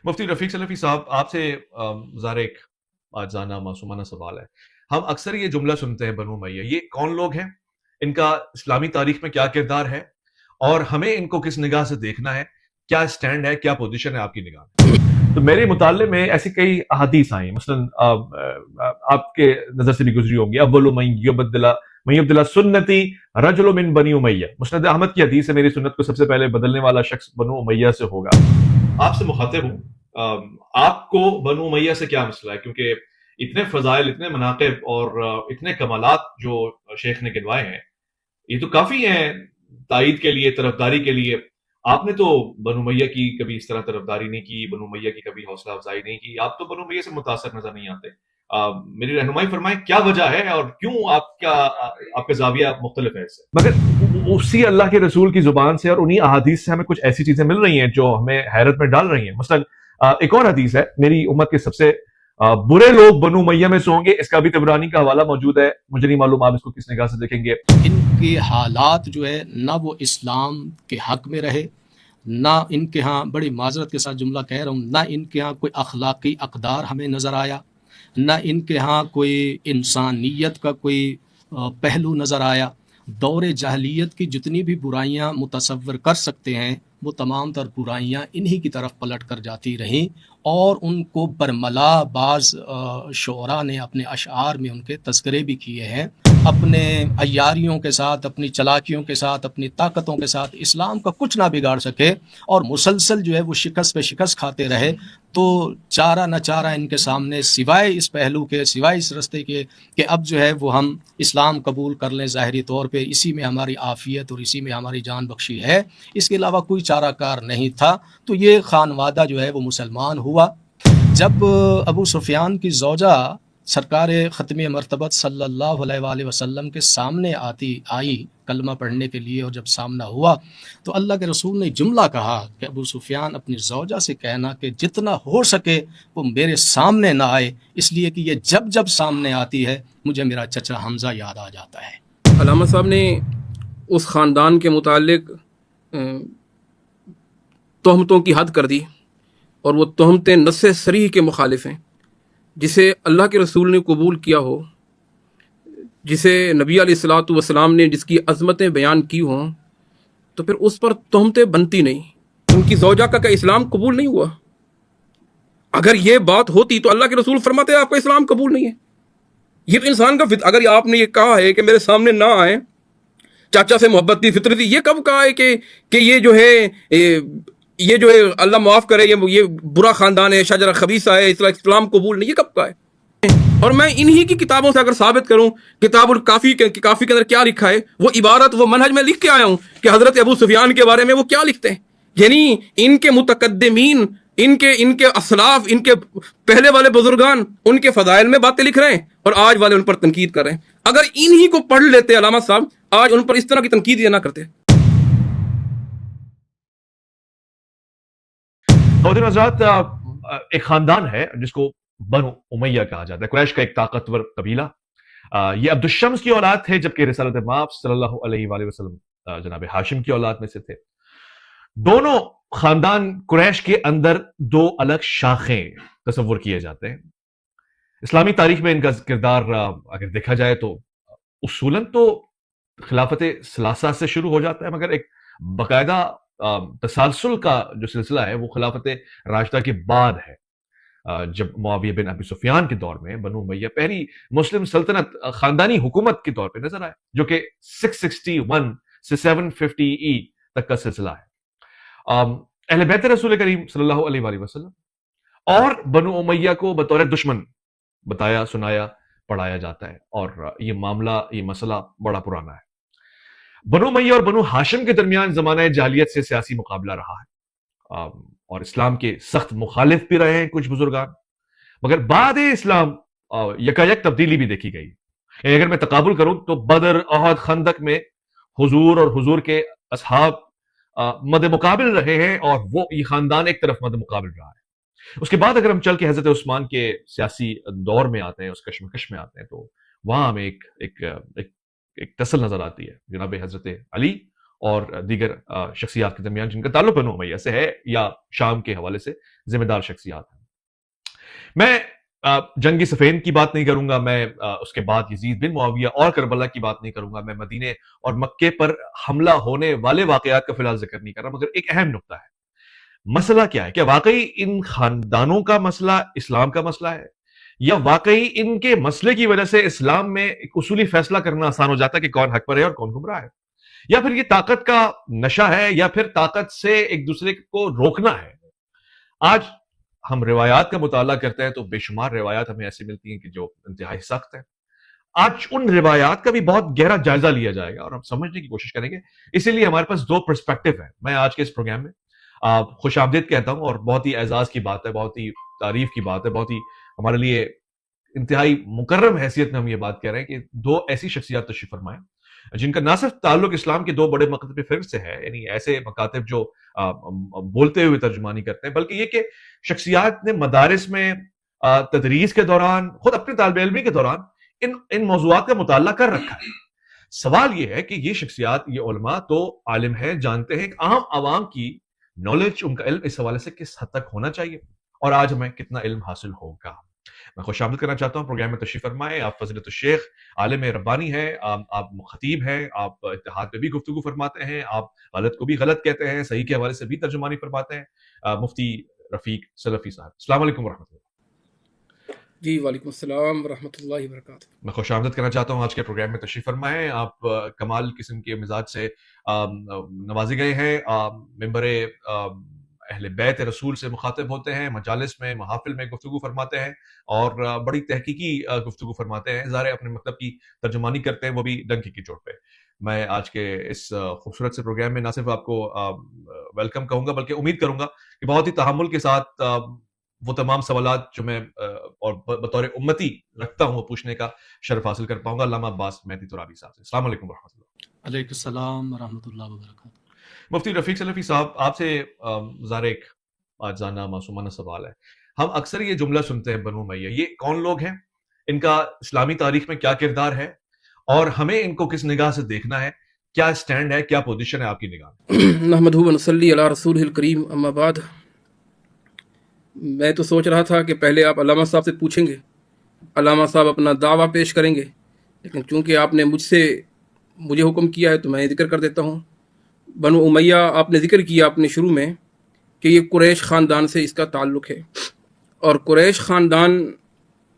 مفتی رفیق سلفی صاحب، آپ سے ظاہر ایک آجزانہ معصومانہ سوال ہے. ہم اکثر یہ جملہ سنتے ہیں بنو امیہ، یہ کون لوگ ہیں، ان کا اسلامی تاریخ میں کیا کردار ہے، اور ہمیں ان کو کس نگاہ سے دیکھنا ہے، کیا سٹینڈ ہے، کیا پوزیشن ہے آپ کی نگاہ میں؟ تو میرے مطالعے میں ایسی کئی احادیث آئیں، مثلا آپ کے نظر سے بھی گزری ہوں گی، اول من یبدل سنتی رجل من بنی امیہ. مسند احمد کی حدیث ہے، میری سنت کو سب سے پہلے بدلنے والا شخص بنو امیہ سے ہوگا. آپ سے مخاطب ہوں، آپ کو بنو امیہ سے کیا مسئلہ ہے؟ کیونکہ اتنے فضائل، اتنے مناقب اور اتنے کمالات جو شیخ نے گنوائے ہیں، یہ تو کافی ہیں تائید کے لیے، طرفداری کے لیے. آپ نے تو بنو امیہ کی کبھی اس طرح طرفداری نہیں کی، بنو امیہ کی کبھی حوصلہ افزائی نہیں کی، آپ تو بنو امیہ سے متاثر نظر نہیں آتے. میری رہنمائی فرمائیں، کیا وجہ ہے اور کیوں آپ کا زاویہ مختلف ہے اس سے؟ مگر اسی اللہ کے رسول کی زبان سے اور انہی احادیث سے ہمیں کچھ ایسی چیزیں مل رہی ہیں جو ہمیں حیرت میں ڈال رہی ہیں. مثلا ایک اور حدیث ہے، میری امت کے سب سے برے لوگ بنو امیہ میں سے ہوں گے. اس کا بھی طبرانی کا حوالہ موجود ہے، مجھے نہیں معلوم آپ اس کو کس نگاہ سے دیکھیں گے. ان کے حالات جو ہے نہ وہ اسلام کے حق میں رہے، نہ ان کے ہاں، بڑی معذرت کے ساتھ جملہ کہہ رہا ہوں، نہ ان کے ہاں کوئی اخلاقی اقدار ہمیں نظر آیا، نہ ان کے ہاں کوئی انسانیت کا کوئی پہلو نظر آیا. دور جاہلیت کی جتنی بھی برائیاں متصور کر سکتے ہیں، وہ تمام تر برائیاں انہی کی طرف پلٹ کر جاتی رہیں، اور ان کو برملا بعض شعراء نے اپنے اشعار میں ان کے تذکرے بھی کیے ہیں. اپنے عیاریوں کے ساتھ، اپنی چلاکیوں کے ساتھ، اپنی طاقتوں کے ساتھ اسلام کا کچھ نہ بگاڑ سکے، اور مسلسل جو ہے وہ شکست پہ شکست کھاتے رہے. تو چارہ نہ چارہ ان کے سامنے سوائے اس پہلو کے، سوائے اس رستے کے کہ اب جو ہے وہ ہم اسلام قبول کر لیں ظاہری طور پہ، اسی میں ہماری عافیت اور اسی میں ہماری جان بخشی ہے، اس کے علاوہ کوئی چارہ کار نہیں تھا. تو یہ خانوادہ جو ہے وہ مسلمان ہوا. جب ابو سفیان کی زوجہ سرکار ختم مرتبت صلی اللہ علیہ وآلہ وسلم کے سامنے آئی کلمہ پڑھنے کے لیے، اور جب سامنا ہوا تو اللہ کے رسول نے جملہ کہا کہ ابو سفیان اپنی زوجہ سے کہنا کہ جتنا ہو سکے وہ میرے سامنے نہ آئے، اس لیے کہ یہ جب جب سامنے آتی ہے مجھے میرا چچا حمزہ یاد آ جاتا ہے. علامہ صاحب نے اس خاندان کے متعلق تہمتوں کی حد کر دی، اور وہ تہمتیں نص صریح کے مخالف ہیں. جسے اللہ کے رسول نے قبول کیا ہو، جسے نبی علیہ الصلوۃ والسلام نے جس کی عظمتیں بیان کی ہوں، تو پھر اس پر تہمتیں بنتی نہیں. ان کی زوجہ کا اسلام قبول نہیں ہوا. اگر یہ بات ہوتی تو اللہ کے رسول فرماتے آپ کا اسلام قبول نہیں ہے. یہ تو انسان کا اگر آپ نے یہ کہا ہے کہ میرے سامنے نہ آئے، چاچا سے محبت تھی، فطرت تھی، یہ کب کہا ہے کہ یہ جو ہے اللہ معاف کرے یہ برا خاندان ہے، شجرہ خبیثہ ہے، اسلام قبول نہیں، یہ کب کہا ہے؟ اور میں انہی کی کتابوں سے اگر ثابت کروں، کتاب الکافی کے اندر کیا لکھا ہے، وہ عبارت، وہ منہج میں لکھ کے آیا ہوں کہ حضرت ابو سفیان کے بارے میں وہ کیا لکھتے ہیں. یعنی ان کے متقدمین، ان کے اسلاف، ان کے پہلے والے بزرگان ان کے فضائل میں باتیں لکھ رہے ہیں، اور آج والے ان پر تنقید کر رہے ہیں. اگر انہی کو پڑھ لیتے علامہ صاحب، آج ان پر اس طرح کی تنقید یہ نہ کرتے. خواتین حضرات، ایک خاندان ہے جس کو بنو امیہ کہا جاتا ہے، قریش کا ایک طاقتور قبیلہ. یہ عبد الشمس کی اولاد تھے، جبکہ رسالت مآب صلی اللہ علیہ وآلہ وسلم جناب ہاشم کی اولاد میں سے تھے. دونوں خاندان قریش کے اندر دو الگ شاخیں تصور کیے جاتے ہیں. اسلامی تاریخ میں ان کا کردار اگر دیکھا جائے تو اصولاً تو خلافت ثلاثہ سے شروع ہو جاتا ہے، مگر ایک باقاعدہ تسلسل کا جو سلسلہ ہے وہ خلافت راشدہ کے بعد ہے. جب معاویہ بن ابی سفیان کے دور میں بنو امیہ پہلی مسلم سلطنت خاندانی حکومت کے طور پہ نظر آئے، جو کہ 661 سے 750 تک کا سلسلہ ہے. اہل بیت رسول کریم صلی اللہ علیہ وآلہ وسلم اور بنو امیہ کو بطور دشمن بتایا، سنایا، پڑھایا جاتا ہے، اور یہ معاملہ، یہ مسئلہ بڑا پرانا ہے. بنو امیہ اور بنو ہاشم کے درمیان زمانہ جاہلیت سے سیاسی مقابلہ رہا ہے، اور اسلام کے سخت مخالف بھی رہے ہیں کچھ بزرگان، مگر بعد اسلام یکایک تبدیلی بھی دیکھی گئی. یعنی اگر میں تقابل کروں تو بدر، احد، خندق میں حضور اور حضور کے اصحاب مد مقابل رہے ہیں، اور وہ یہ خاندان ایک طرف مد مقابل رہا ہے. اس کے بعد اگر ہم چل کے حضرت عثمان کے سیاسی دور میں آتے ہیں، اس کشمکش میں آتے ہیں، تو وہاں ہمیں ایک تصل نظر آتی ہے جناب حضرت علی اور دیگر شخصیات کے درمیان جن کا تعلق بنو امیہ سے ہے یا شام کے حوالے سے ذمہ دار شخصیات ہیں۔ میں جنگ صفین کی بات نہیں کروں گا، میں اس کے بعد یزید بن معاویہ اور کربلا کی بات نہیں کروں گا، میں مدینے اور مکے پر حملہ ہونے والے واقعات کا فی الحال ذکر نہیں کر رہا، مگر ایک اہم نقطہ ہے، مسئلہ کیا ہے؟ کیا واقعی ان خاندانوں کا مسئلہ اسلام کا مسئلہ ہے، یا واقعی ان کے مسئلے کی وجہ سے اسلام میں ایک اصولی فیصلہ کرنا آسان ہو جاتا ہے کہ کون حق پر ہے اور کون گمراہ ہے، یا پھر یہ طاقت کا نشہ ہے، یا پھر طاقت سے ایک دوسرے کو روکنا ہے؟ آج ہم روایات کا مطالعہ کرتے ہیں تو بے شمار روایات ہمیں ایسی ملتی ہیں کہ جو انتہائی سخت ہیں۔ آج ان روایات کا بھی بہت گہرا جائزہ لیا جائے گا اور ہم سمجھنے کی کوشش کریں گے، اسی لیے ہمارے پاس دو پرسپیکٹو ہیں۔ میں آج کے اس پروگرام میں خوش آمدید کہتا ہوں، اور بہت ہی اعزاز کی بات ہے، بہت ہی تعریف کی بات ہے، بہت ہی ہمارے لیے انتہائی مکرم حیثیت میں ہم یہ بات کہہ رہے ہیں کہ دو ایسی شخصیات تشریف فرمائیں جن کا نہ صرف تعلق اسلام کے دو بڑے مکاتب فرق سے ہے، یعنی ایسے مکاتب جو بولتے ہوئے ترجمانی کرتے ہیں، بلکہ یہ کہ شخصیات نے مدارس میں تدریس کے دوران، خود اپنے طالب علمی کے دوران ان موضوعات کا مطالعہ کر رکھا ہے۔ سوال یہ ہے کہ یہ شخصیات، یہ علماء تو عالم ہیں، جانتے ہیں کہ عام عوام کی نالج، ان کا علم اس حوالے سے کس حد تک ہونا چاہیے، اور آج ہمیں کتنا علم حاصل ہوگا۔ میں خوش آمدید کرنا چاہتا ہوں پروگرام میں تشریف فرمائے، آپ فضیلت الشیخ عالم ربانی ہیں، آپ خطیب ہیں، آپ اتحاد پہ بھی گفتگو فرماتے ہیں، آپ غلط کو بھی غلط کہتے ہیں، صحیح کے حوالے سے بھی ترجمانی فرماتے ہیں، مفتی رفیق سلفی صاحب، السلام علیکم ورحمۃ اللہ۔ جی وعلیکم السلام ورحمۃ اللہ وبرکاتہ۔ میں خوش آمدید کرنا چاہتا ہوں آج کے پروگرام میں تشریف فرمائے، آپ کمال قسم کے مزاج سے نوازے گئے ہیں، ممبر اہل بیت رسول سے مخاطب ہوتے ہیں، مجالس میں، محافل میں گفتگو فرماتے ہیں، اور بڑی تحقیقی گفتگو فرماتے ہیں، ظاہر اپنے مطلب کی ترجمانی کرتے ہیں، وہ بھی ڈنکی کی چوٹ پہ۔ میں آج کے اس خوبصورت سے پروگرام میں نہ صرف آپ کو ویلکم کہوں گا، بلکہ امید کروں گا کہ بہت ہی تحمل کے ساتھ وہ تمام سوالات جو میں اور بطور امتی رکھتا ہوں وہ پوچھنے کا شرف حاصل کر پاؤں گا علامہ عباس مہدی ترابی صاحب سے۔ السلام علیکم ورحمۃ اللہ۔ علیکم السلام ورحمۃ اللہ وبرکاتہ۔ مفتی رفیق سلفی صاحب، آپ سے ظاہر ایک آجزانہ معصومانہ سوال ہے۔ ہم اکثر یہ جملہ سنتے ہیں بنو امیہ، یہ کون لوگ ہیں، ان کا اسلامی تاریخ میں کیا کردار ہے، اور ہمیں ان کو کس نگاہ سے دیکھنا ہے، کیا سٹینڈ ہے، کیا پوزیشن ہے آپ کی نگاہ میں؟ نحمدہ و نصلی علی رسولہ الکریم، اما بعد۔ میں تو سوچ رہا تھا کہ پہلے آپ علامہ صاحب سے پوچھیں گے، علامہ صاحب اپنا دعویٰ پیش کریں گے، لیکن چونکہ آپ نے مجھے حکم کیا ہے تو میں ذکر کر دیتا ہوں۔ بنو امیہ آپ نے ذکر کیا اپنے شروع میں کہ یہ قریش خاندان سے اس کا تعلق ہے، اور قریش خاندان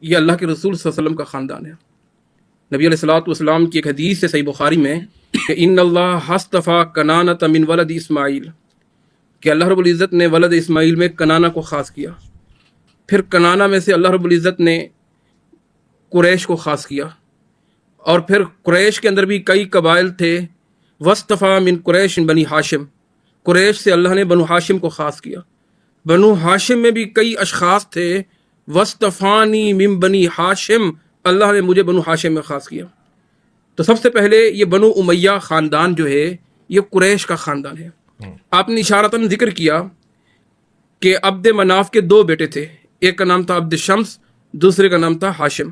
یہ اللہ کے رسول صلی اللہ علیہ وسلم کا خاندان ہے۔ نبی علیہ الصلوۃ والسلام کی ایک حدیث ہے صحیح بخاری میں کہ ان اللہ اصطفیٰ کنانۃ من ولد اسماعیل، کہ اللہ رب العزت نے ولد اسماعیل میں کنانہ کو خاص کیا، پھر کنانہ میں سے اللہ رب العزت نے قریش کو خاص کیا، اور پھر قریش کے اندر بھی کئی قبائل تھے، وصطفیٰ من قریش بنی ہاشم، قریش سے اللہ نے بنو ہاشم کو خاص کیا، بنو ہاشم میں بھی کئی اشخاص تھے، وصطفانی من بنی ہاشم، اللہ نے مجھے بنو ہاشم میں خاص کیا۔ تو سب سے پہلے یہ بنو امیہ خاندان جو ہے یہ قریش کا خاندان ہے۔ آپ نے اشارتاً ذکر کیا کہ عبد مناف کے دو بیٹے تھے، ایک کا نام تھا عبد شمس، دوسرے کا نام تھا ہاشم۔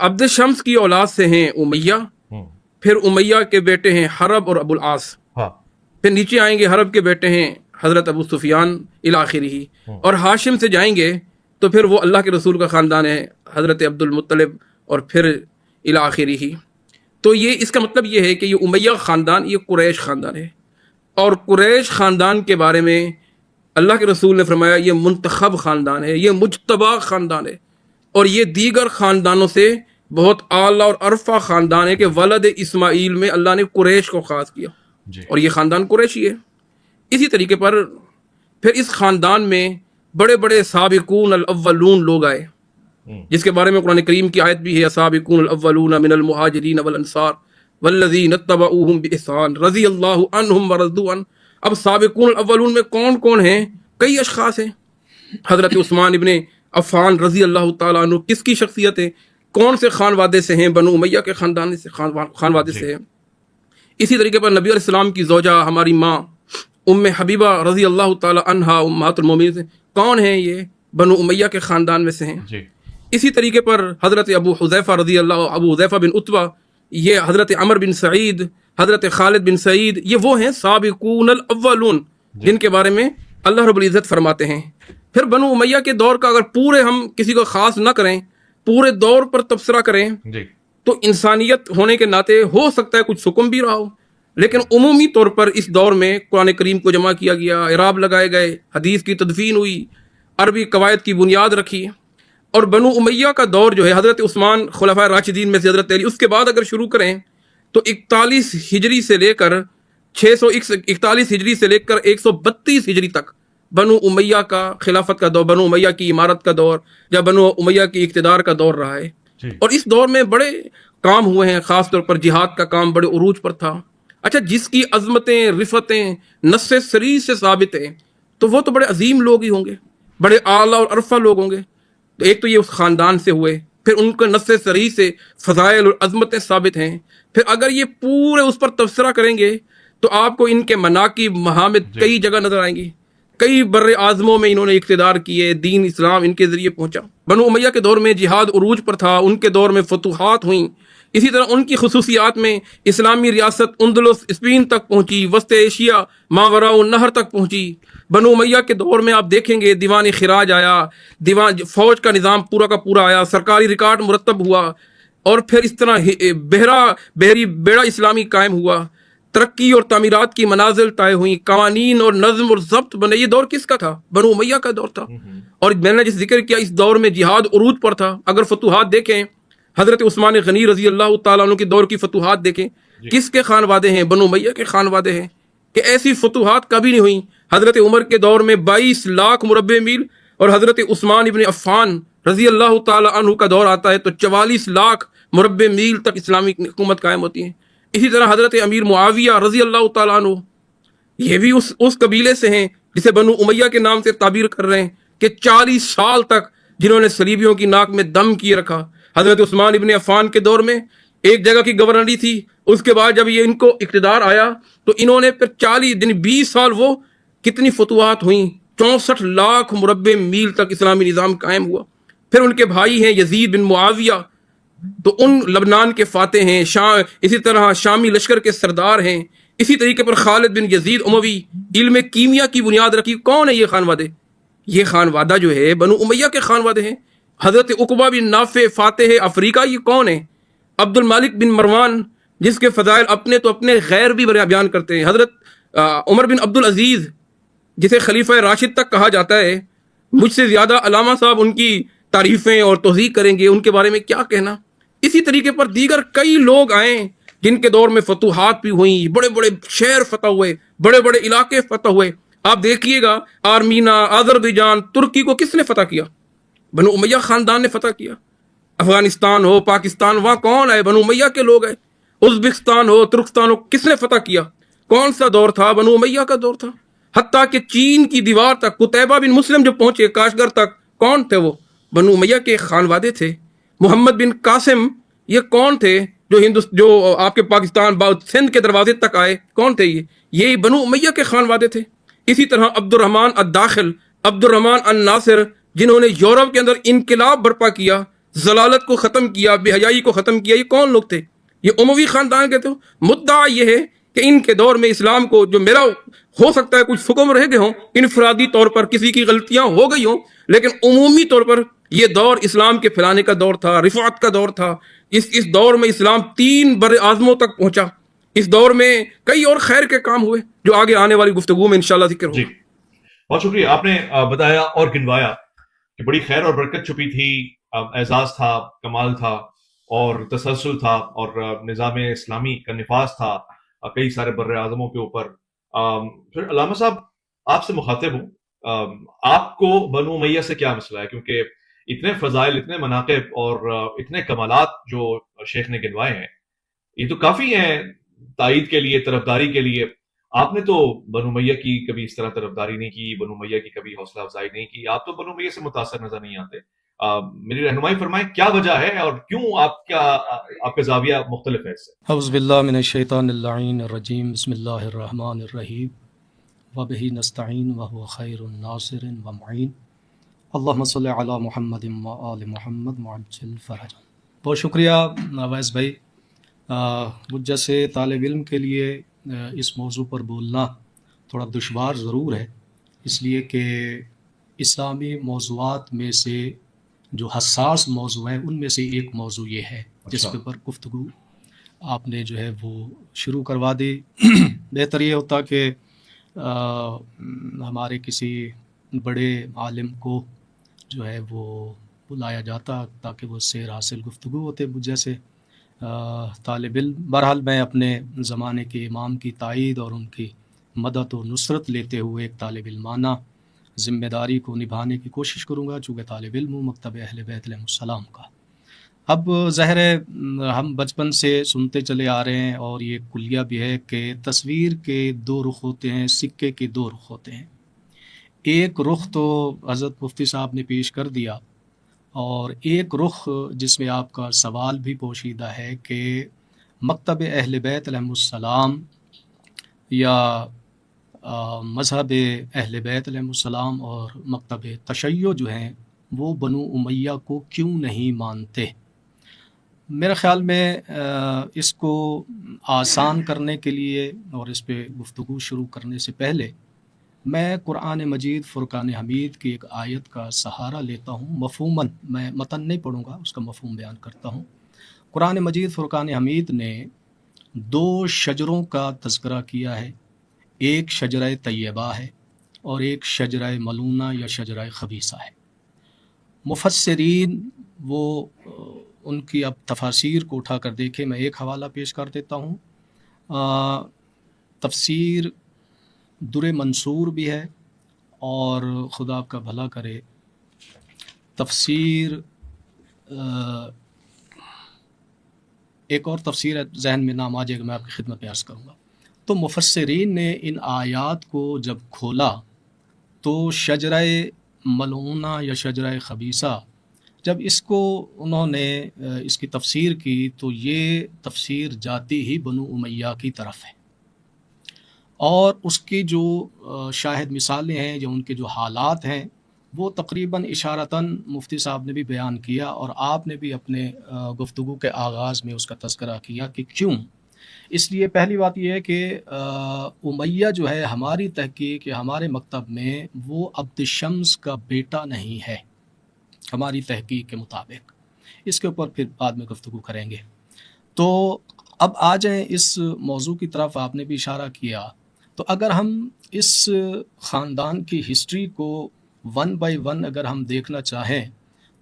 عبد شمس کی اولاد سے ہیں امیہ، پھر امیہ کے بیٹے ہیں حرب اور ابو العاص، پھر نیچے آئیں گے حرب کے بیٹے ہیں حضرت ابو سفیان الی آخرہ، اور ہاشم سے جائیں گے تو پھر وہ اللہ کے رسول کا خاندان ہے، حضرت عبد المطلب اور پھر الی آخرہ۔ تو یہ اس کا مطلب یہ ہے کہ یہ امیہ خاندان یہ قریش خاندان ہے، اور قریش خاندان کے بارے میں اللہ کے رسول نے فرمایا یہ منتخب خاندان ہے، یہ مجتبی خاندان ہے، اور یہ دیگر خاندانوں سے بہت اعلیٰ اور عرفہ خاندان ہے کہ ولد اسماعیل میں اللہ نے قریش کو خاص کیا، اور یہ خاندان قریشی ہے۔ اسی طریقے پر پھر اس خاندان میں بڑے بڑے سابقون الاولون لوگ آئے، جس کے بارے میں قرآن کریم کی آیت بھی ہے، سابقون الاولون من المہاجرین والانصار والذین اتبعوہم بإحسان رضی اللہ عنہم ورضوا عنہ۔ اب سابقون الاولون میں کون کون ہیں؟ کئی اشخاص ہیں۔ حضرت عثمان ابن عفان رضی اللہ تعالیٰ عنہ کس کی شخصیت ہے؟ کون سے خانوادے سے ہیں؟ بنو امیہ کے خاندان سے، خانوادے سے ہیں۔ اسی طریقے پر نبی علیہ السلام کی زوجہ ہماری ماں ام حبیبہ رضی اللہ تعالیٰ عنہا امہات المومنین سے کون ہیں؟ یہ بنو امیہ کے خاندان میں سے ہیں۔ اسی طریقے پر حضرت ابو حذیفہ رضی اللہ، ابو حذیفہ بن عتبہ، یہ حضرت عمر بن سعید حضرت خالد بن سعید، یہ وہ ہیں سابقون الاولون جن کے بارے میں اللہ رب العزت فرماتے ہیں۔ پھر بنو امیہ کے دور کا اگر پورے ہم کسی کو خاص نہ کریں، پورے دور پر تبصرہ کریں جی تو انسانیت ہونے کے ناطے ہو سکتا ہے کچھ سکم بھی رہا ہو، لیکن عمومی طور پر اس دور میں قرآن کریم کو جمع کیا گیا، اعراب لگائے گئے، حدیث کی تدفین ہوئی، عربی قواعد کی بنیاد رکھی۔ اور بنو امیہ کا دور جو ہے حضرت عثمان خلفائے راشدین میں سے حضرت علی، اس کے بعد اگر شروع کریں تو 41 ہجری سے لے کر 641 ہجری سے لے کر 132 ہجری تک بنو امیہ کا خلافت کا دور، بنو امیہ کی عمارت کا دور یا بنو امیہ کی اقتدار کا دور رہا ہے۔ جی اور اس دور میں بڑے کام ہوئے ہیں، خاص طور پر جہاد کا کام بڑے عروج پر تھا۔ اچھا، جس کی عظمتیں رفتیں نص صریح سے ثابت ہیں تو وہ تو بڑے عظیم لوگ ہی ہوں گے، بڑے اعلیٰ اور عرفہ لوگ ہوں گے۔ تو ایک تو یہ اس خاندان سے ہوئے، پھر ان کے نص صریح سے فضائل اور عظمتیں ثابت ہیں، پھر اگر یہ پورے اس پر تبصرہ کریں گے تو آپ کو ان کے مناقب محامد کئی جگہ نظر آئیں گی، کئی بر اعظموں میں انہوں نے اقتدار کیے، دین اسلام ان کے ذریعے پہنچا۔ بنو امیہ کے دور میں جہاد عروج پر تھا، ان کے دور میں فتوحات ہوئیں۔ اسی طرح ان کی خصوصیات میں اسلامی ریاست اندلس اسپین تک پہنچی، وسط ایشیا ماوراء النہر تک پہنچی۔ بنو امیہ کے دور میں آپ دیکھیں گے دیوان خراج آیا، دیوان فوج کا نظام پورا کا پورا آیا، سرکاری ریکارڈ مرتب ہوا، اور پھر اس طرح بحری بیڑا اسلامی قائم ہوا، ترقی اور تعمیرات کی منازل طے ہوئیں، قوانین اور نظم اور ضبط بنے۔ یہ دور کس کا تھا؟ بنو امیہ کا دور تھا۔ اور میں نے جس ذکر کیا اس دور میں جہاد عروج پر تھا۔ اگر فتوحات دیکھیں، حضرت عثمان غنی رضی اللہ تعالیٰ عنہ کے دور کی فتوحات دیکھیں، کس کے خانوادے ہیں؟ بنو امیہ کے خانوادے ہیں، کہ ایسی فتوحات کبھی نہیں ہوئیں۔ حضرت عمر کے دور میں 22 لاکھ مربع میل، اور حضرت عثمان ابن عفان رضی اللہ تعالیٰ عنہ کا دور آتا ہے تو 44 لاکھ مربع میل تک اسلامی حکومت قائم ہوتی ہے۔ اسی طرح حضرت امیر معاویہ رضی اللہ تعالیٰ عنہ، یہ بھی اس قبیلے سے ہیں جسے بنو امیہ کے نام سے تعبیر کر رہے ہیں، کہ 40 سال تک جنہوں نے صلیبیوں کی ناک میں دم کیے رکھا۔ حضرت عثمان ابن عفان کے دور میں ایک جگہ کی گورنری تھی، اس کے بعد جب یہ ان کو اقتدار آیا تو انہوں نے پھر 20 سال وہ کتنی فتوحات ہوئیں، 64 لاکھ مربع میل تک اسلامی نظام قائم ہوا۔ پھر ان کے بھائی ہیں یزید بن معاویہ، تو ان لبنان کے فاتح ہیں، اسی طرح شامی لشکر کے سردار ہیں۔ اسی طریقے پر خالد بن یزید اموی، علم کیمیا کی بنیاد رکھی۔ کون ہے یہ خانوادے؟ یہ خانوادہ جو ہے بنو امیہ کے خانوادے ہیں۔ حضرت عقبہ بن نافع فاتح افریقہ، یہ کون ہے؟ عبد المالک بن مروان، جس کے فضائل اپنے تو اپنے غیر بھی بیان کرتے ہیں۔ حضرت عمر بن عبد العزیز، جسے خلیفہ راشد تک کہا جاتا ہے، مجھ سے زیادہ علامہ صاحب ان کی تعریفیں اور توثیق کریں گے، ان کے بارے میں کیا کہنا۔ اسی طریقے پر دیگر کئی لوگ آئے جن کے دور میں فتوحات بھی ہوئیں، بڑے بڑے شہر فتح ہوئے، بڑے بڑے علاقے فتح ہوئے۔ آپ دیکھیے گا آرمینا، آذربائیجان، ترکی کو کس نے فتح کیا؟ بنو امیہ خاندان نے فتح کیا۔ افغانستان ہو، پاکستان، وہاں کون آئے؟ بنو امیہ کے لوگ آئے۔ ازبکستان ہو، ترکستان ہو، کس نے فتح کیا؟ کون سا دور تھا؟ بنو امیہ کا دور تھا۔ حتیٰ کہ چین کی دیوار تک قتیبہ بن مسلم جو پہنچے کاشغر تک، کون تھے وہ؟ بنو امیہ کے خانوادے تھے۔ محمد بن قاسم، یہ کون تھے جو آپ کے پاکستان سندھ کے دروازے تک آئے؟ کون تھے یہ بنو امیہ کے خانوادے تھے۔ اسی طرح عبد الرحمن الداخل، عبد الرحمن الناصر، جنہوں نے یورپ کے اندر انقلاب برپا کیا، ضلالت کو ختم کیا، بے حیائی کو ختم کیا، یہ کون لوگ تھے؟ یہ اموی خاندان کے تھے۔ مدعا یہ ہے کہ ان کے دور میں اسلام کو، جو میرا ہو سکتا ہے کچھ حکم رہ گئے ہوں، انفرادی طور پر کسی کی غلطیاں ہو گئی ہوں، لیکن عمومی طور پر یہ دور اسلام کے پھیلانے کا دور تھا، رفعت کا دور تھا۔ اس دور میں اسلام 3 بر اعظموں تک پہنچا۔ اس دور میں کئی اور خیر کے کام ہوئے جو آگے آنے والی گفتگو میں انشاءاللہ ذکر ہوگا۔ جی بہت شکریہ، آپ نے بتایا اور گنوایا کہ بڑی خیر اور برکت چھپی تھی، اعزاز تھا، کمال تھا، اور تسلسل تھا، اور نظام اسلامی کا نفاذ تھا کئی سارے بر اعظموں کے اوپر۔ پھر علامہ صاحب آپ سے مخاطب ہوں، آپ کو بنو امیہ سے کیا مسئلہ ہے؟ کیونکہ اتنے فضائل، اتنے مناقب اور اتنے کمالات جو شیخ نے گنوائے ہیں، یہ تو کافی ہیں تائید کے لیے، طرفداری کے لیے۔ آپ نے تو بنو امیہ کی کبھی اس طرح طرفداری نہیں کی، بنو امیہ کی کبھی حوصلہ افزائی نہیں کی، آپ تو بنو امیہ سے متاثر نظر نہیں آتے۔ میری رہنمائی فرمائیں، کیا وجہ ہے اور کیوں آپ کا زاویہ مختلف ہے اس سے؟ اعوذ باللہ من الشیطان اللعین الرجیم، بسم اللہ الرحمن الرحیم، وبہ نستعین وہو خیر الناصر ومعین، اللہم صلی علی محمد وآل محمد وعجل فرجہ۔ بہت شکریہ ویس بھائی، مجھ جیسے طالب علم کے لیے اس موضوع پر بولنا تھوڑا دشوار ضرور ہے، اس لیے کہ اسلامی موضوعات میں سے جو حساس موضوع ہیں ان میں سے ایک موضوع یہ ہے جس پہ پر گفتگو آپ نے جو ہے وہ شروع کروا دی۔ بہتر یہ ہوتا کہ ہمارے کسی بڑے عالم کو جو ہے وہ بلایا جاتا تاکہ وہ سیر حاصل گفتگو ہوتے مجھ جیسے طالب علم۔ بہرحال میں اپنے زمانے کے امام کی تائید اور ان کی مدد و نصرت لیتے ہوئے ایک طالب علمانہ ذمہ داری کو نبھانے کی کوشش کروں گا، چونکہ طالب علم ہوں مکتب اہل بیت علیہ السلام کا۔ اب ظاہر ہے ہم بچپن سے سنتے چلے آ رہے ہیں اور یہ کلیہ بھی ہے کہ تصویر کے دو رخ ہوتے ہیں، سکے کے دو رخ ہوتے ہیں۔ ایک رخ تو حضرت مفتی صاحب نے پیش کر دیا، اور ایک رخ جس میں آپ کا سوال بھی پوشیدہ ہے کہ مکتب اہل بیت علیہ السلام یا مذہب اہل بیت علیہ السلام اور مکتب تشیع جو ہیں وہ بنو امیہ کو کیوں نہیں مانتے۔ میرے خیال میں اس کو آسان کرنے کے لیے اور اس پہ گفتگو شروع کرنے سے پہلے میں قرآن مجید فرقان حمید کی ایک آیت کا سہارا لیتا ہوں مفہوماً، میں متن نہیں پڑھوں گا، اس کا مفہوم بیان کرتا ہوں۔ قرآن مجید فرقان حمید نے دو شجروں کا تذکرہ کیا ہے، ایک شجرہ طیبہ ہے اور ایک شجرہ ملونہ یا شجرہ خبیثہ ہے۔ مفسرین وہ ان کی اب تفاسیر کو اٹھا کر دیکھیں، میں ایک حوالہ پیش کر دیتا ہوں۔ تفسیر در منصور بھی ہے، اور خدا آپ کا بھلا کرے تفسیر ایک اور تفسیر ہے، ذہن میں نام آ جائے گا، میں آپ کی خدمت میں عرض کروں گا۔ تو مفسرین نے ان آیات کو جب کھولا تو شجرہ ملعونہ یا شجرہ خبیثہ جب اس کو انہوں نے اس کی تفسیر کی تو یہ تفسیر جاتی ہی بنو امیہ کی طرف ہے، اور اس کی جو شاہد مثالیں ہیں یا ان کے جو حالات ہیں وہ تقریباً اشارتاً مفتی صاحب نے بھی بیان کیا، اور آپ نے بھی اپنے گفتگو کے آغاز میں اس کا تذکرہ کیا کہ کیوں۔ اس لیے پہلی بات یہ ہے کہ امیہ جو ہے ہماری تحقیق یا ہمارے مکتب میں وہ عبد الشمس کا بیٹا نہیں ہے، ہماری تحقیق کے مطابق۔ اس کے اوپر پھر بعد میں گفتگو کریں گے۔ تو اب آ جائیں اس موضوع کی طرف، آپ نے بھی اشارہ کیا۔ تو اگر ہم اس خاندان کی ہسٹری کو ون بائی ون اگر ہم دیکھنا چاہیں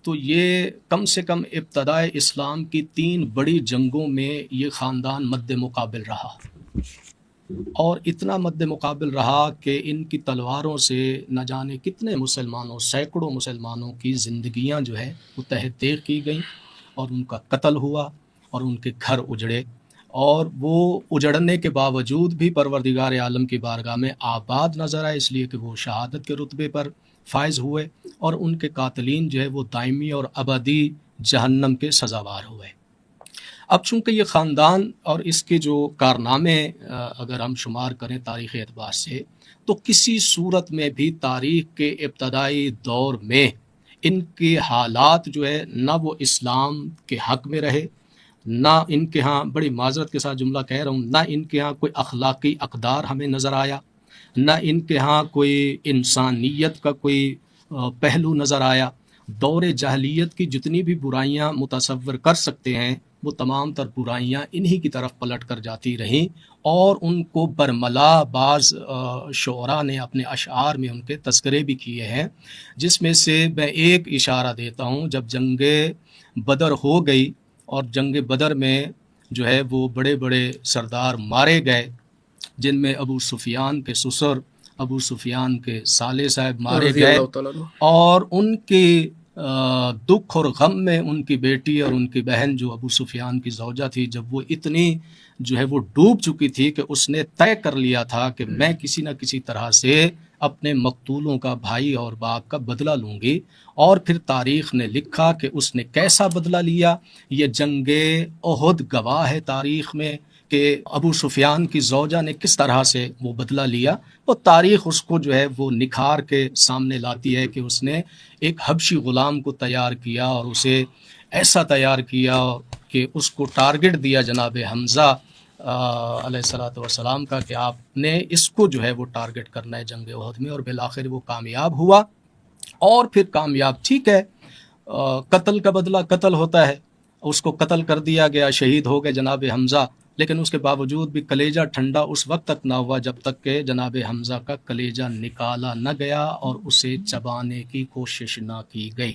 تو یہ کم سے کم ابتدائے اسلام کی 3 بڑی جنگوں میں یہ خاندان مد مقابل رہا، اور اتنا مد مقابل رہا کہ ان کی تلواروں سے نہ جانے کتنے مسلمانوں، سینکڑوں مسلمانوں کی زندگیاں جو ہے وہ تہہ تیغ کی گئیں، اور ان کا قتل ہوا اور ان کے گھر اجڑے، اور وہ اجڑنے کے باوجود بھی پروردگار عالم کی بارگاہ میں آباد نظر آئے، اس لیے کہ وہ شہادت کے رتبے پر فائز ہوئے، اور ان کے قاتلین جو ہے وہ دائمی اور ابدی جہنم کے سزاوار ہوئے۔ اب چونکہ یہ خاندان اور اس کے جو کارنامے اگر ہم شمار کریں تاریخی اعتبار سے، تو کسی صورت میں بھی تاریخ کے ابتدائی دور میں ان کے حالات جو ہے نہ وہ اسلام کے حق میں رہے، نہ ان کے ہاں، بڑی معذرت کے ساتھ جملہ کہہ رہا ہوں، نہ ان کے ہاں کوئی اخلاقی اقدار ہمیں نظر آیا، نہ ان کے ہاں کوئی انسانیت کا کوئی پہلو نظر آیا۔ دور جاہلیت کی جتنی بھی برائیاں متصور کر سکتے ہیں وہ تمام تر برائیاں انہی کی طرف پلٹ کر جاتی رہیں، اور ان کو برملا بعض شعراء نے اپنے اشعار میں ان کے تذکرے بھی کیے ہیں، جس میں سے میں ایک اشارہ دیتا ہوں۔ جب جنگ بدر ہو گئی اور جنگ بدر میں جو ہے وہ بڑے بڑے سردار مارے گئے، جن میں ابو سفیان کے سسر، ابو سفیان کے سالے صاحب مارے گئے، اور ان کے دکھ اور غم میں ان کی بیٹی اور ان کی بہن جو ابو سفیان کی زوجہ تھی، جب وہ اتنی جو ہے وہ ڈوب چکی تھی کہ اس نے طے کر لیا تھا کہ میں کسی نہ کسی طرح سے اپنے مقتولوں کا، بھائی اور باپ کا بدلہ لوں گی، اور پھر تاریخ نے لکھا کہ اس نے کیسا بدلہ لیا۔ یہ جنگ احد گواہ ہے تاریخ میں کہ ابو سفیان کی زوجہ نے کس طرح سے وہ بدلہ لیا، وہ تاریخ اس کو جو ہے وہ نکھار کے سامنے لاتی ہے کہ اس نے ایک حبشی غلام کو تیار کیا، اور اسے ایسا تیار کیا کہ اس کو ٹارگٹ دیا جناب حمزہ علیہ الصلوۃ والسلام کا کہ آپ نے اس کو جو ہے وہ ٹارگٹ کرنا ہے جنگ احد میں، اور بالآخر وہ کامیاب ہوا. اور پھر کامیاب ٹھیک ہے، قتل کا بدلہ قتل ہوتا ہے، اس کو قتل کر دیا گیا، شہید ہو گئے جناب حمزہ، لیکن اس کے باوجود بھی کلیجہ ٹھنڈا اس وقت تک نہ ہوا جب تک کہ جناب حمزہ کا کلیجہ نکالا نہ گیا اور اسے چبانے کی کوشش نہ کی گئی.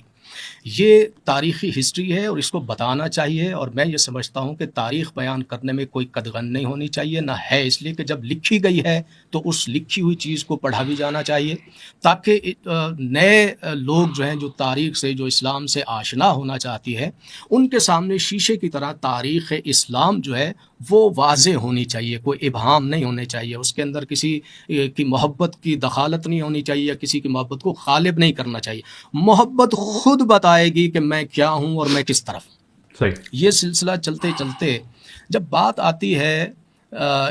یہ تاریخی ہسٹری ہے اور اس کو بتانا چاہیے، اور میں یہ سمجھتا ہوں کہ تاریخ بیان کرنے میں کوئی قدغن نہیں ہونی چاہیے، نہ ہے، اس لیے کہ جب لکھی گئی ہے تو اس لکھی ہوئی چیز کو پڑھا بھی جانا چاہیے، تاکہ نئے لوگ جو ہیں جو تاریخ سے، جو اسلام سے آشنا ہونا چاہتی ہے، ان کے سامنے شیشے کی طرح تاریخ اسلام جو ہے وہ واضح ہونی چاہیے، کوئی ابہام نہیں ہونے چاہیے، اس کے اندر کسی کی محبت کی دخالت نہیں ہونی چاہیے، یا کسی کی محبت کو غالب نہیں کرنا چاہیے. محبت خود بتائے گی کہ میں کیا ہوں اور میں کس طرف. صحیح. یہ سلسلہ چلتے چلتے جب بات آتی ہے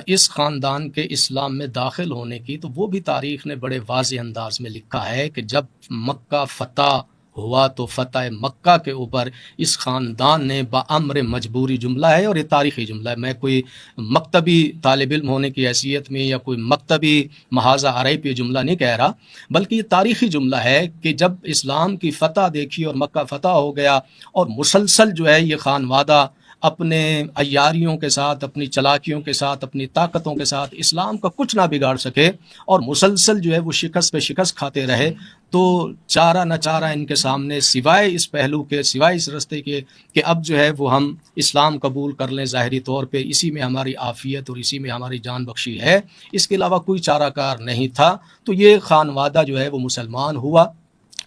اس خاندان کے اسلام میں داخل ہونے کی، تو وہ بھی تاریخ نے بڑے واضح انداز میں لکھا ہے کہ جب مکہ فتح ہوا تو فتح مکہ کے اوپر اس خاندان نے بامر مجبوری، جملہ ہے اور یہ تاریخی جملہ ہے، میں کوئی مکتبی طالب علم ہونے کی حیثیت میں یا کوئی مکتبی محاذہ آرائی پہ جملہ نہیں کہہ رہا، بلکہ یہ تاریخی جملہ ہے کہ جب اسلام کی فتح دیکھی اور مکہ فتح ہو گیا، اور مسلسل جو ہے یہ خانوادہ اپنے عیاریوں کے ساتھ، اپنی چلاکیوں کے ساتھ، اپنی طاقتوں کے ساتھ اسلام کا کچھ نہ بگاڑ سکے، اور مسلسل جو ہے وہ شکست پہ شکست کھاتے رہے، تو چارہ نہ چارہ ان کے سامنے سوائے اس پہلو کے، سوائے اس رستے کے کہ اب جو ہے وہ ہم اسلام قبول کر لیں ظاہری طور پہ، اسی میں ہماری عافیت اور اسی میں ہماری جان بخشی ہے، اس کے علاوہ کوئی چارہ کار نہیں تھا. تو یہ خانوادہ جو ہے وہ مسلمان ہوا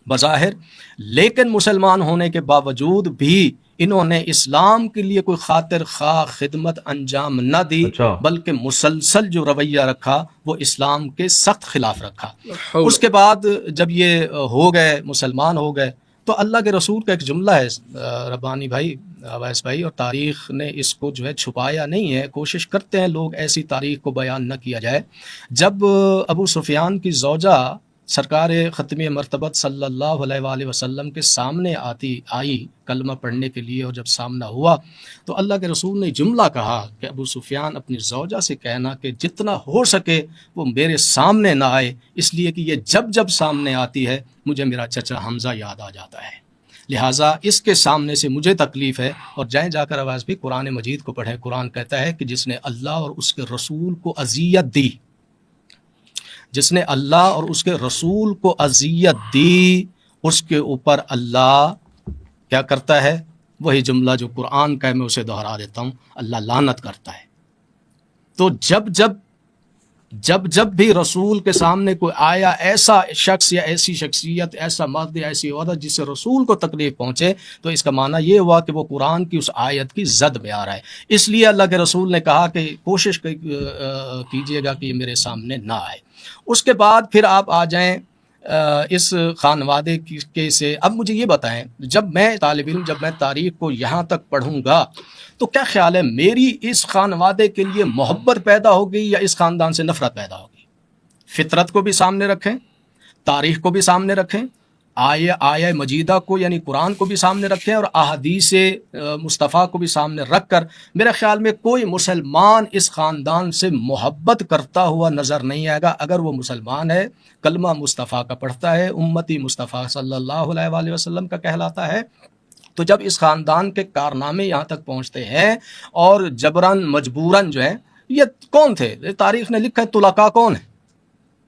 بظاہر، لیکن مسلمان ہونے کے باوجود بھی انہوں نے اسلام کے لیے کوئی خاطر خواہ خدمت انجام نہ دی، بلکہ مسلسل جو رویہ رکھا وہ اسلام کے سخت خلاف رکھا. اس کے بعد جب یہ ہو گئے، مسلمان ہو گئے، تو اللہ کے رسول کا ایک جملہ ہے ربانی بھائی، اویس بھائی، اور تاریخ نے اس کو جو ہے چھپایا نہیں ہے، کوشش کرتے ہیں لوگ ایسی تاریخ کو بیان نہ کیا جائے. جب ابو سفیان کی زوجہ سرکار ختمی مرتبت صلی اللہ علیہ وآلہ وسلم کے سامنے آئی کلمہ پڑھنے کے لیے، اور جب سامنا ہوا تو اللہ کے رسول نے جملہ کہا کہ ابو سفیان اپنی زوجہ سے کہنا کہ جتنا ہو سکے وہ میرے سامنے نہ آئے، اس لیے کہ یہ جب جب سامنے آتی ہے مجھے میرا چچا حمزہ یاد آ جاتا ہے، لہٰذا اس کے سامنے سے مجھے تکلیف ہے. اور جائیں جا کر آواز بھی قرآن مجید کو پڑھیں. قرآن کہتا ہے کہ جس نے اللہ اور اس کے رسول کو اذیت دی، جس نے اللہ اور اس کے رسول کو اذیت دی، اس کے اوپر اللہ کیا کرتا ہے؟ وہی جملہ جو قرآن کا ہے میں اسے دہرا دیتا ہوں، اللہ لعنت کرتا ہے. تو جب بھی رسول کے سامنے کوئی آیا ایسا شخص یا ایسی شخصیت، ایسا مرد یا ایسی عورت جس سے رسول کو تکلیف پہنچے، تو اس کا معنی یہ ہوا کہ وہ قرآن کی اس آیت کی زد میں آ رہا ہے. اس لیے اللہ کے رسول نے کہا کہ کوشش کیجیے گا کہ یہ میرے سامنے نہ آئے. اس کے بعد پھر آپ آ جائیں اس خانوادے کے سے. اب مجھے یہ بتائیں، جب میں طالب علم، جب میں تاریخ کو یہاں تک پڑھوں گا تو کیا خیال ہے میری اس خانوادے کے لیے محبت پیدا ہوگی یا اس خاندان سے نفرت پیدا ہوگی؟ فطرت کو بھی سامنے رکھیں، تاریخ کو بھی سامنے رکھیں، آیہ مجیدہ کو یعنی قرآن کو بھی سامنے رکھیں، اور احادیث مصطفیٰ کو بھی سامنے رکھ کر میرے خیال میں کوئی مسلمان اس خاندان سے محبت کرتا ہوا نظر نہیں آئے گا. اگر وہ مسلمان ہے، کلمہ مصطفیٰ کا پڑھتا ہے، امتی مصطفیٰ صلی اللہ علیہ وآلہ وسلم کا کہلاتا ہے، تو جب اس خاندان کے کارنامے یہاں تک پہنچتے ہیں اور جبراً مجبوراً جو ہے، یہ کون تھے؟ تاریخ نے لکھا ہے طلقاء کون ہے؟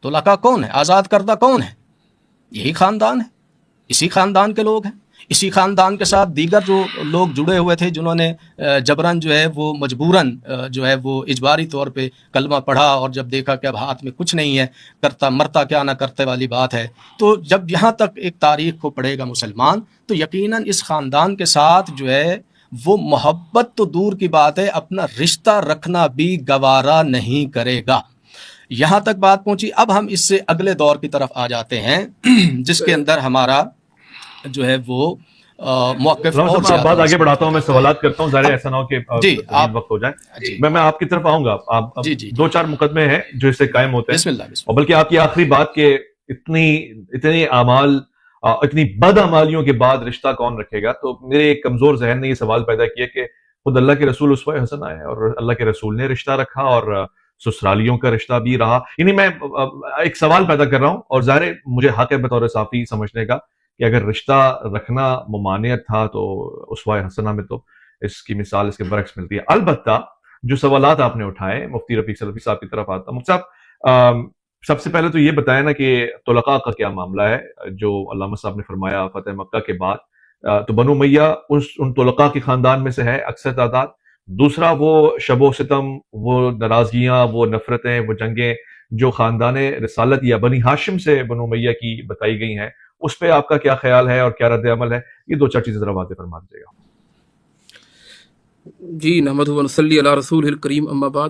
طلقاء کون ہے؟ آزاد کردہ کون ہے؟ یہی خاندان ہے، اسی خاندان کے لوگ ہیں. اسی خاندان کے ساتھ دیگر جو لوگ جڑے ہوئے تھے جنہوں نے جبراً جو ہے وہ مجبوراً جو ہے وہ اجباری طور پہ کلمہ پڑھا، اور جب دیکھا کہ اب ہاتھ میں کچھ نہیں ہے، کرتا مرتا کیا نہ کرتے والی بات ہے. تو جب یہاں تک ایک تاریخ کو پڑھے گا مسلمان تو یقیناً اس خاندان کے ساتھ جو ہے وہ محبت تو دور کی بات ہے، اپنا رشتہ رکھنا بھی گوارا نہیں کرے گا. یہاں تک بات پہنچی. اب ہم اس سے اگلے دور کی طرف آ جاتے ہیں جس کے اندر ہمارا جو ہے وہ موقف اور زیادہ. بات آگے بڑھاتا ہوں، میں سوالات کرتا ہوں، ظاہر ایسا نہ ہو کہ وقت ہو جائے. میں آپ کی طرف آؤں گا. آپ دو چار مقدمے ہیں جو اس سے قائم ہوتے ہیں، اور بلکہ آپ کی آخری بات کہ اتنی اعمال، اتنی بد اعمالیوں کے بعد رشتہ کون رکھے گا. تو میرے ایک کمزور ذہن نے یہ سوال پیدا کیا کہ خود اللہ کے رسول اسوہ حسنہ ہے، اور اللہ کے رسول نے رشتہ رکھا، اور سسرالیوں کا رشتہ بھی رہا. یعنی میں ایک سوال پیدا کر رہا ہوں، اور ظاہر ہے مجھے حق ہے بطور صافی سمجھنے کا کہ اگر رشتہ رکھنا ممانعت تھا تو اسوہ حسنہ میں تو اس کی مثال اس کے برعکس ملتی ہے. البتہ جو سوالات آپ نے اٹھائے مفتی رفیق سلفی صاحب کی طرف آتا. مفتی صاحب سب سے پہلے تو یہ بتائیں نا کہ طلقاء کا کیا معاملہ ہے، جو علامہ صاحب نے فرمایا فتح مکہ کے بعد. تو بنو امیہ ان طلقاء کے خاندان میں سے ہے اکثر تعداد. دوسرا وہ شب و ستم، وہ ناراضگیاں، وہ نفرتیں، وہ جنگیں جو خاندان رسالت یا بنی ہاشم سے بنو امیہ کی بتائی گئی ہیں، اس پہ آپ کا کیا خیال ہے اور کیا رد عمل ہے؟ یہ دو چار چیزیں ذرا واضح فرما دیجیے گا. جی، نحمدہ و نصلی علی رسول الکریم، اما بعد.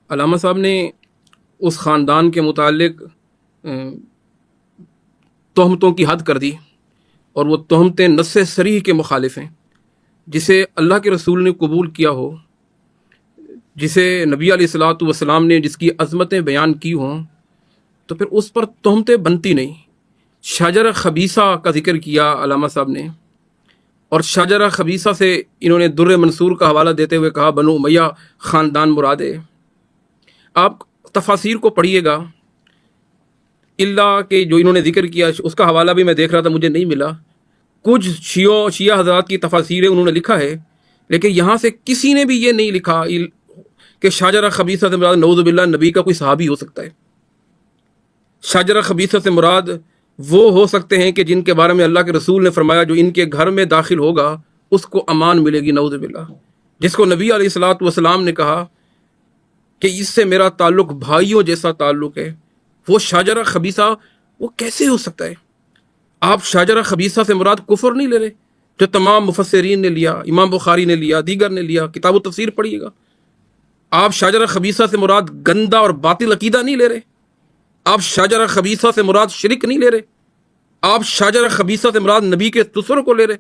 علامہ صاحب نے اس خاندان کے متعلق تہمتوں کی حد کر دی، اور وہ تہمتیں نص صریح کے مخالف ہیں. جسے اللہ کے رسول نے قبول کیا ہو، جسے نبی علیہ الصلوۃ والسلام نے جس کی عظمتیں بیان کی ہوں، تو پھر اس پر تہمتیں بنتی نہیں. شجرہ خبیثہ کا ذکر کیا علامہ صاحب نے، اور شجرہ خبیثہ سے انہوں نے در منصور کا حوالہ دیتے ہوئے کہا بنو امیہ خاندان مراد ہے. آپ تفاسیر کو پڑھیے گا، اللہ کے جو انہوں نے ذکر کیا اس کا حوالہ بھی میں دیکھ رہا تھا، مجھے نہیں ملا. کچھ شیعہ حضرات کی تفاسیریں انہوں نے لکھا ہے، لیکن یہاں سے کسی نے بھی یہ نہیں لکھا کہ شجرہ خبیثہ سے مراد نعوذ باللہ نبی کا کوئی صحابی ہو سکتا ہے. شجرہ خبیثہ سے مراد وہ ہو سکتے ہیں کہ جن کے بارے میں اللہ کے رسول نے فرمایا جو ان کے گھر میں داخل ہوگا اس کو امان ملے گی، نعوذ باللہ. جس کو نبی علیہ الصلوۃ والسلام نے کہا کہ اس سے میرا تعلق بھائیوں جیسا تعلق ہے، وہ شجرہ خبیثہ وہ کیسے ہو سکتا ہے؟ آپ شجرہ خبیثہ سے مراد کفر نہیں لے رہے جو تمام مفسرین نے لیا، امام بخاری نے لیا، دیگر نے لیا، کتاب و تفسیر پڑھیے گا. آپ شجرہ خبیثہ سے مراد گندا اور باطل عقیدہ نہیں لے رہے. آپ شجرہ خبیثہ سے مراد شرک نہیں لے رہے. آپ شجرہ خبیثہ سے مراد نبی کے تصور کو لے رہے.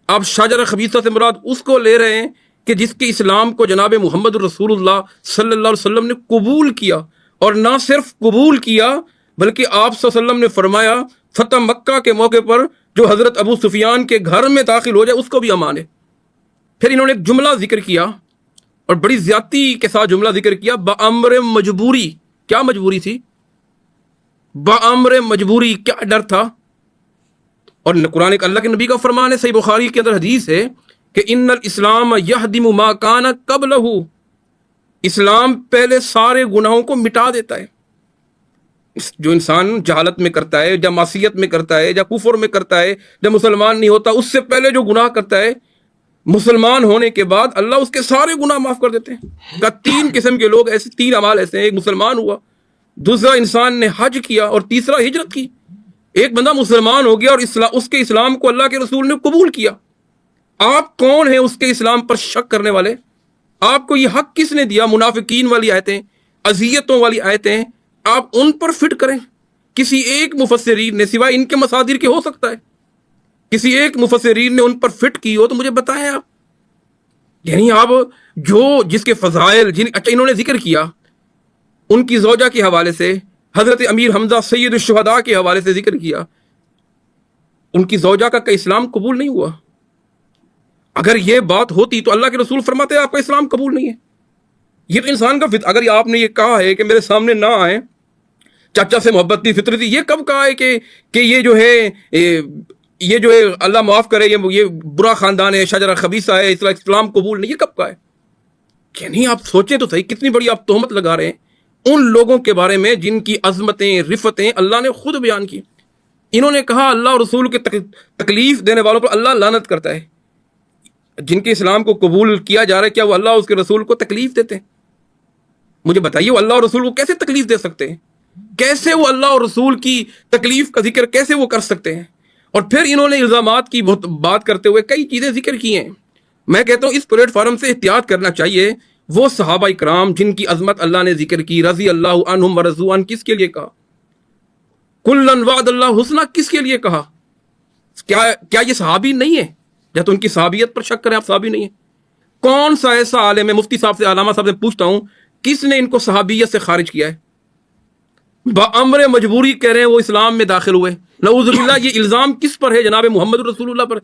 آپ شجرہ خبیثہ سے مراد اس کو لے رہے ہیں کہ جس کے اسلام کو جناب محمد رسول اللہ صلی اللہ علیہ وسلم نے قبول کیا، اور نہ صرف قبول کیا بلکہ آپ صلی اللہ علیہ وسلم نے فرمایا فتح مکہ کے موقع پر جو حضرت ابو سفیان کے گھر میں داخل ہو جائے اس کو بھی امان ہے. پھر انہوں نے ایک جملہ ذکر کیا اور بڑی زیادتی کے ساتھ جملہ ذکر کیا، بامر مجبوری. کیا مجبوری تھی؟ بامر مجبوری. کیا ڈر تھا؟ اور قرآن اللہ کے نبی کا فرمان ہے، صحیح بخاری کے اندر حدیث ہے کہ ان الاسلام یہدم ما کان قبلہ، اسلام پہلے سارے گناہوں کو مٹا دیتا ہے. جو انسان جہالت میں کرتا ہے یا معصیت میں کرتا ہے یا کفر میں کرتا ہے یا مسلمان نہیں ہوتا، اس سے پہلے جو گناہ کرتا ہے مسلمان ہونے کے بعد اللہ اس کے سارے گناہ معاف کر دیتے ہیں. کا تین قسم کے لوگ ایسے، تین اعمال ایسے ہیں، ایک مسلمان ہوا، دوسرا انسان نے حج کیا، اور تیسرا ہجرت کی. ایک بندہ مسلمان ہو گیا اور اس کے اسلام کو اللہ کے رسول نے قبول کیا. آپ کون ہیں اس کے اسلام پر شک کرنے والے؟ آپ کو یہ حق کس نے دیا؟ منافقین والی آیتیں، اذیتوں والی آیتیں آپ ان پر فٹ کریں. کسی ایک مفسرین نے سوائے ان کے مصادر کے، ہو سکتا ہے کسی ایک مفسرین نے ان پر فٹ کی ہو تو مجھے بتائیں آپ. یعنی آپ جس کے فضائل اچھا انہوں نے ذکر کیا، ان کی زوجہ کے حوالے سے، حضرت امیر حمزہ سید الشہداء کے حوالے سے ذکر کیا، ان کی زوجہ کا اسلام قبول نہیں ہوا. اگر یہ بات ہوتی تو اللہ کے رسول فرماتے آپ کا اسلام قبول نہیں ہے. یہ تو انسان کا اگر آپ نے یہ کہا ہے کہ میرے سامنے نہ آئے، چاچا سے محبت تھی، فطرت تھی، یہ کب کہا ہے کہ یہ جو ہے اللہ معاف کرے یہ برا خاندان ہے، شجرہ خبیثہ ہے، اسلام قبول نہیں؟ یہ کب کہا ہے؟ یعنی آپ سوچیں تو صحیح، کتنی بڑی آپ تہمت لگا رہے ہیں ان لوگوں کے بارے میں جن کی عظمتیں، رفتیں اللہ نے خود بیان کی. انہوں نے کہا اللہ اور رسول کے تکلیف دینے والوں پر اللہ لعنت کرتا ہے. جن کے اسلام کو قبول کیا جا رہا ہے، کیا وہ اللہ اور اس کے رسول کو تکلیف دیتے ہیں؟ مجھے بتائیے، وہ اللہ اور رسول کو کیسے تکلیف دے سکتے ہیں؟ کیسے وہ اللہ اور رسول کی تکلیف کا ذکر کیسے وہ کر سکتے ہیں؟ اور پھر انہوں نے الزامات کی بات کرتے ہوئے کئی چیزیں ذکر کی ہیں. میں کہتا ہوں اس پلیٹ فارم سے احتیاط کرنا چاہیے. وہ صحابہ اکرام جن کی عظمت اللہ نے ذکر کی، رضی اللہ عنہم ورضوا عنہ، کس کے لیے کہا؟ کلن وعد اللہ حسنہ کس کے لیے کہا؟ کیا یہ صحابی نہیں ہے؟ یا تو ان کی صحابیت پر شک کریں، آپ صحابی نہیں ہیں. کون سا ایسا عالم ہے؟ مفتی صاحب سے، علامہ صاحب سے پوچھتا ہوں، کس نے ان کو صحابیت سے خارج کیا ہے؟ بامر مجبوری کہہ رہے ہیں وہ اسلام میں داخل ہوئے. نعوذ باللہ، یہ الزام کس پر ہے؟ جناب محمد رسول اللہ پر،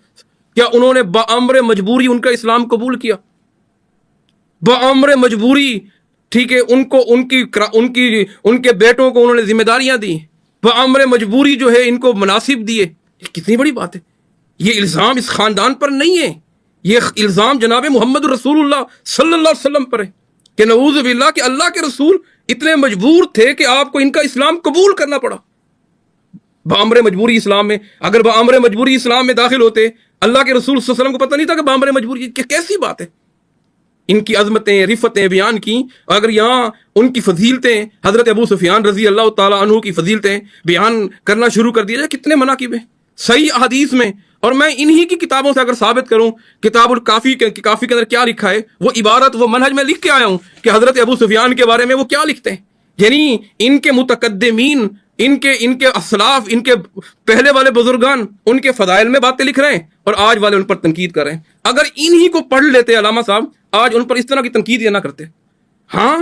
کیا انہوں نے بامر مجبوری ان کا اسلام قبول کیا؟ بامر مجبوری، ٹھیک ہے، ان کے بیٹوں کو انہوں نے ذمہ داریاں دی، بامر مجبوری جو ہے ان کو مناصب دیے. یہ کتنی بڑی بات ہے. یہ الزام اس خاندان پر نہیں ہے، یہ الزام جناب محمد رسول اللہ صلی اللہ علیہ وسلم پر ہے کہ نعوذ باللہ کہ اللہ کے رسول اتنے مجبور تھے کہ آپ کو ان کا اسلام قبول کرنا پڑا. بامر مجبوری اسلام میں، اگر بامر مجبوری اسلام میں داخل ہوتے، اللہ کے رسول صلی اللہ علیہ وسلم کو پتہ نہیں تھا کہ بامر مجبوری کیسی بات ہے. ان کی عظمتیں رفتیں بیان کی، اگر یہاں ان کی فضیلتیں، حضرت ابو سفیان رضی اللہ تعالیٰ عنہ کی فضیلتیں بیان کرنا شروع کر دیا جائے، کتنے مناقب ہیں صحیح احادیث میں. اور میں انہی کی کتابوں سے اگر ثابت کروں، کتاب الکافی کے اندر کیا لکھا ہے، وہ عبارت، وہ منہج میں لکھ کے آیا ہوں کہ حضرت ابو سفیان کے بارے میں وہ کیا لکھتے ہیں. یعنی ان کے متقدمین، ان کے اسلاف، ان کے پہلے والے بزرگان ان کے فضائل میں باتیں لکھ رہے ہیں اور آج والے ان پر تنقید کر رہے ہیں. اگر انہی کو پڑھ لیتے علامہ صاحب، آج ان پر اس طرح کی تنقید یہ نہ کرتے. ہاں،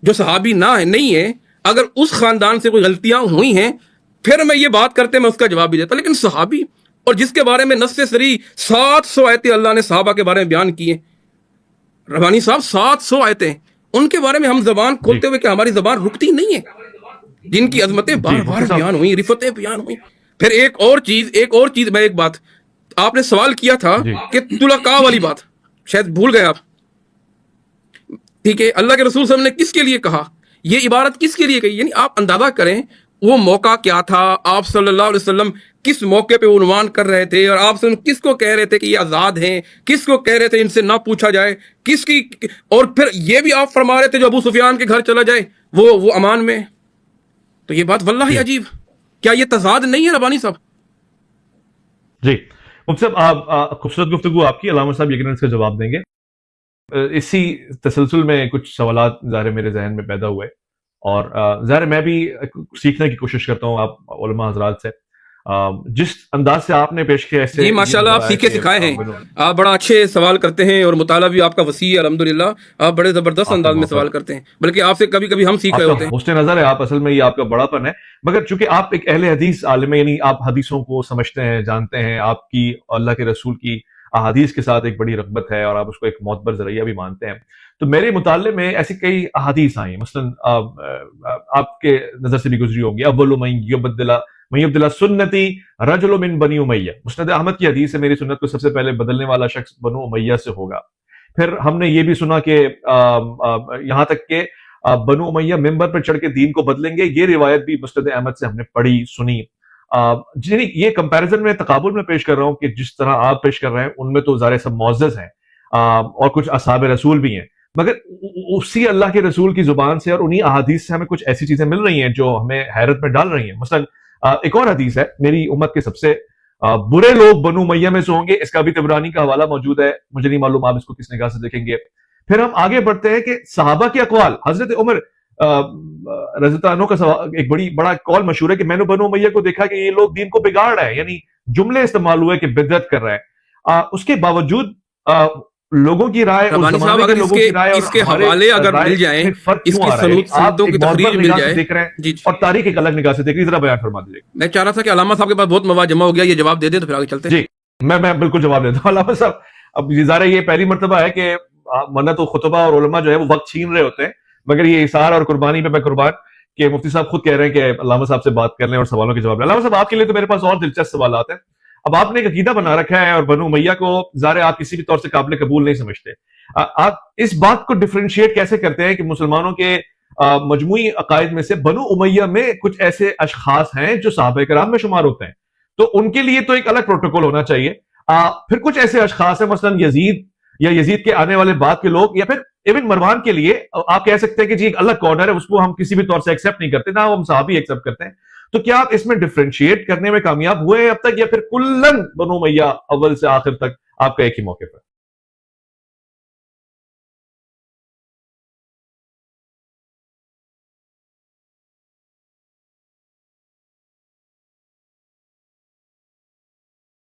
جو صحابی نہیں ہے، اگر اس خاندان سے کوئی غلطیاں ہوئی ہیں پھر میں یہ بات کرتے، میں اس کا جواب بھی دیتا. لیکن صحابی، اور جس کے بارے میں نص صریح 700 آیتیں اللہ نے صحابہ کے بارے میں بیان کی ہیں، ربانی صاحب 700 آیتیں، ان کے بارے میں ہم زبان کھولتے ہوئے کہ ہماری زبان رکتی نہیں ہے، جن کی عظمتیں بار بار بیان ہوئی، رفتیں بیان ہوئی. پھر ایک اور چیز میں ایک بات، آپ نے سوال کیا تھا کہ طلقاء والی بات شاید بھول گئے آپ. ٹھیک ہے، اللہ کے رسول صلی اللہ علیہ وسلم نے کس کے لیے کہا، یہ عبارت کس کے لیے کہی، یعنی آپ اندازہ کریں وہ موقع کیا تھا، آپ صلی اللہ علیہ وسلم کس موقع پہ عنوان کر رہے تھے، اور آپ کس کو کہہ رہے تھے کہ یہ آزاد ہیں، کس کو کہہ رہے تھے ان سے نہ پوچھا جائے، کس کی، اور پھر یہ بھی آپ فرما رہے تھے جو ابو سفیان کے گھر چلا جائے وہ امان میں. تو یہ بات واللہ عجیب، کیا یہ تضاد نہیں ہے ربانی صاحب؟ جی مفتی صاحب، خوبصورت گفتگو آپ کی، علامہ صاحب یقیناً اس کا جواب دیں گے. اسی تسلسل میں کچھ سوالات ظاہر میرے ذہن میں پیدا ہوئے، اور ظاہر میں بھی سیکھنے کی کوشش کرتا ہوں آپ علماء حضرات سے. جس انداز سے آپ نے پیش کیا، جی ماشاءاللہ آپ سیکھے سکھائے ہیں، آپ بڑا اچھے سوال کرتے ہیں اور مطالعہ بھی آپ کا وسیع ہے الحمدللہ، آپ بڑے زبردست انداز میں سوال کرتے ہیں، بلکہ آپ سے کبھی کبھی ہم سیکھ رہے ہوتے ہیں. حسن نظر ہے آپ، اصل میں یہ آپ کا بڑا پن ہے. مگر چونکہ آپ ایک اہل حدیث عالم، یعنی آپ حدیثوں کو سمجھتے ہیں، جانتے ہیں، آپ کی اللہ کے رسول کی احادیث کے ساتھ ایک بڑی رغبت ہے، اور آپ اس کو ایک معتبر ذریعہ بھی مانتے ہیں. تو میرے مطالعے میں ایسی کئی احادیث آئیں، مثلا آپ کے نظر سے بھی گزری ہوں گی، اول من یبدل سنتی رجل من بنی امیہ، مسند احمد کی حدیث ہے، میری سنت کو سب سے پہلے بدلنے والا شخص بنو امیہ سے ہوگا. پھر ہم نے یہ بھی سنا کہ یہاں تک کہ بنو امیہ ممبر پر چڑھ کے دین کو بدلیں گے، یہ روایت بھی مسند احمد سے ہم نے پڑھی سنی. یہ کمپیریزن میں تقابل میں پیش کر رہا ہوں کہ جس طرح آپ پیش کر رہے ہیں ان میں تو ظاہر سب معزز ہیں اور کچھ اصحاب رسول بھی ہیں، مگر اسی اللہ کے رسول کی زبان سے اور انہی احادیث سے ہمیں کچھ ایسی چیزیں مل رہی ہیں جو ہمیں حیرت میں ڈال رہی ہیں. مثلا ایک اور حدیث ہے، میری امت کے سب سے برے لوگ بنو امیہ میں سے ہوں گے، اس کا بھی طبرانی کا حوالہ موجود ہے، مجھے نہیں معلوم آپ اس کو کس نگاہ سے دیکھیں گے. پھر ہم آگے بڑھتے ہیں کہ صحابہ کے اقوال، حضرت عمر رضی اللہ عنہ کا ایک بڑا قول مشہور ہے کہ میں نے بنو امیہ کو دیکھا کہ یہ لوگ دین کو بگاڑ رہے ہیں، یعنی جملے استعمال ہوئے کہ بدعت کر رہے ہیں. اس کے باوجود لوگوں کی رائے، ربانی صاحب اگر اس کے حوالے اگر مل جائیں، اس کی سندوں کی تخریج مل جائے، دیکھ رہے ہیں اور تاریخ ایک الگ نگاہ سے دیکھ رہی، ذرا بیان فرما دیجیے. میں چاہ رہا تھا کہ علامہ صاحب کے پاس بہت مواد جمع ہو گیا، یہ جواب دے دیں تو پھر آگے چلتے ہیں. جی میں بالکل جواب دیتا ہوں علامہ صاحب. اب ظاہر یہ پہلی مرتبہ ہے کہ ورنہ تو خطبہ اور علماء جو ہے وہ وقت چھین رہے ہوتے ہیں، مگر یہ اثار اور قربانی پہ میں قربان کہ مفتی صاحب خود کہہ رہے ہیں کہ علامہ صاحب سے بات کر لیں اور سوالوں کے جواب لیں. علامہ صاحب آپ کے لیے تو میرے پاس اور دلچسپ سوالات ہیں. اب آپ نے ایک عقیدہ بنا رکھا ہے اور بنو امیہ کو ظاہر آپ کسی بھی طور سے قابل قبول نہیں سمجھتے. آپ اس بات کو ڈفرینشیٹ کیسے کرتے ہیں کہ مسلمانوں کے مجموعی عقائد میں سے بنو امیہ میں کچھ ایسے اشخاص ہیں جو صحابہ کرام میں شمار ہوتے ہیں، تو ان کے لیے تو ایک الگ پروٹوکول ہونا چاہیے. پھر کچھ ایسے اشخاص ہیں مثلا یزید یا یزید کے آنے والے بعد کے لوگ، یا پھر ایون مروان کے لیے آپ کہہ سکتے ہیں کہ جی ایک الگ کارنر ہے، اس کو ہم کسی بھی طور سے ایکسیپٹ نہیں کرتے، نہ ہم صحابی ایکسیپٹ کرتے ہیں. تو کیا آپ اس میں ڈفرینشیٹ کرنے میں کامیاب ہوئے ہیں اب تک، یا پھر کلن بنو امیہ اول سے آخر تک آپ کا ایک ہی موقع پر؟